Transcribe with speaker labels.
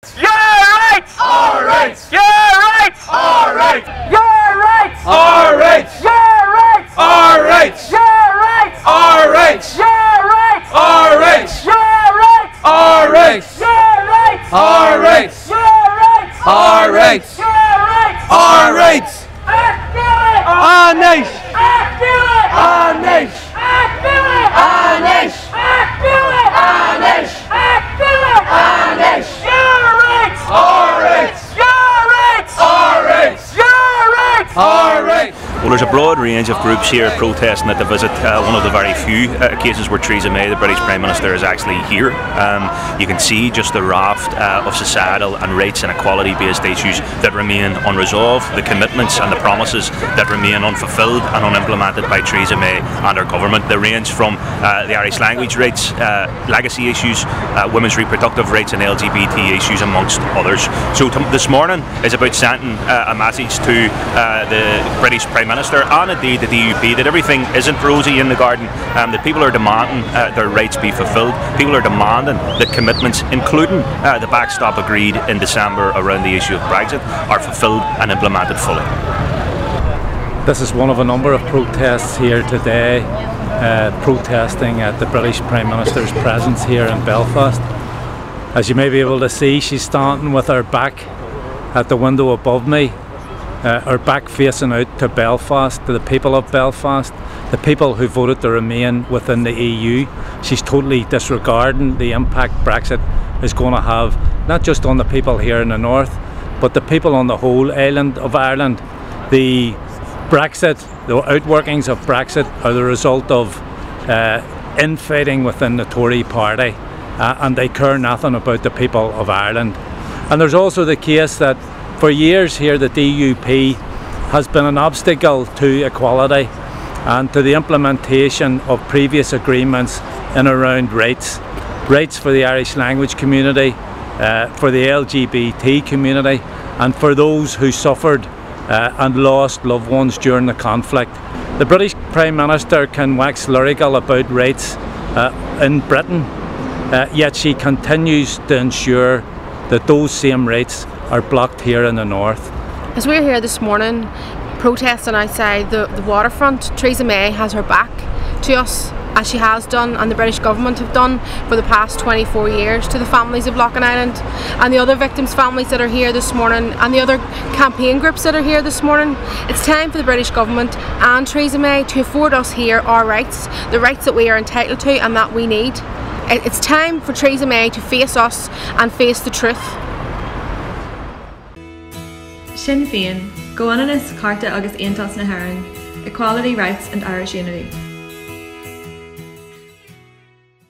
Speaker 1: Your rights!
Speaker 2: Our rights!
Speaker 1: Your rights!
Speaker 2: Our rights!
Speaker 1: Your rights!
Speaker 2: Our rights!
Speaker 1: Your rights!
Speaker 2: Our rights!
Speaker 1: Your rights!
Speaker 2: Our rights!
Speaker 1: Your rights!
Speaker 2: Our rights!
Speaker 1: Your rights!
Speaker 2: Our rights!
Speaker 1: Your rights!
Speaker 2: Our rights!
Speaker 1: Your rights!
Speaker 2: Our rights!
Speaker 1: Your rights!
Speaker 2: Our rights! Our nation! Our nation! Our nation! Our nation! Our nation!
Speaker 1: Your rights!
Speaker 2: Our rights!
Speaker 1: Your rights!
Speaker 2: Our rights!
Speaker 1: Your rights!
Speaker 2: Our rights!
Speaker 3: Well, there's a broad range of groups here protesting at the visit. One of the very few cases where Theresa May, the British Prime Minister, is actually here. You can see just the raft of societal and rights and equality-based issues that remain unresolved, the commitments and the promises that remain unfulfilled and unimplemented by Theresa May and her government. They range from the Irish language rights, legacy issues, women's reproductive rights and LGBT issues, amongst others. So this morning is about sending a message to the British Prime Minister and indeed the DUP that everything isn't rosy in the garden, that people are demanding their rights be fulfilled. People are demanding that commitments, including the backstop agreed in December around the issue of Brexit, are fulfilled and implemented fully.
Speaker 4: This is one of a number of protests here today, protesting at the British Prime Minister's presence here in Belfast. As you may be able to see, she's standing with her back at the window above me, her back facing out to Belfast, to the people of Belfast, the people who voted to remain within the EU. She's totally disregarding the impact Brexit is going to have, not just on the people here in the north, but the people on the whole island of Ireland. The Brexit, the outworkings of Brexit are the result of infighting within the Tory party, and they care nothing about the people of Ireland. And there's also the case that for years here the DUP has been an obstacle to equality and to the implementation of previous agreements in around rights for the Irish language community, for the LGBT community, and for those who suffered and lost loved ones during the conflict. The British Prime Minister can wax lyrical about rights in Britain, yet she continues to ensure that those same rights are blocked here in the north.
Speaker 5: As we're here this morning protesting outside the waterfront, Theresa May has her back to us, as she has done and the British government have done for the past 24 years, to the families of Loughin Island and the other victims' families that are here this morning and the other campaign groups that are here this morning. It's time for the British government and Theresa May to afford us here our rights, the rights that we are entitled to and that we need. It's time for Theresa May to face us and face the truth.
Speaker 6: Sinn Féin, Goananus, Carta agus Aontas na HÉireann, Equality, Rights and Irish Unity.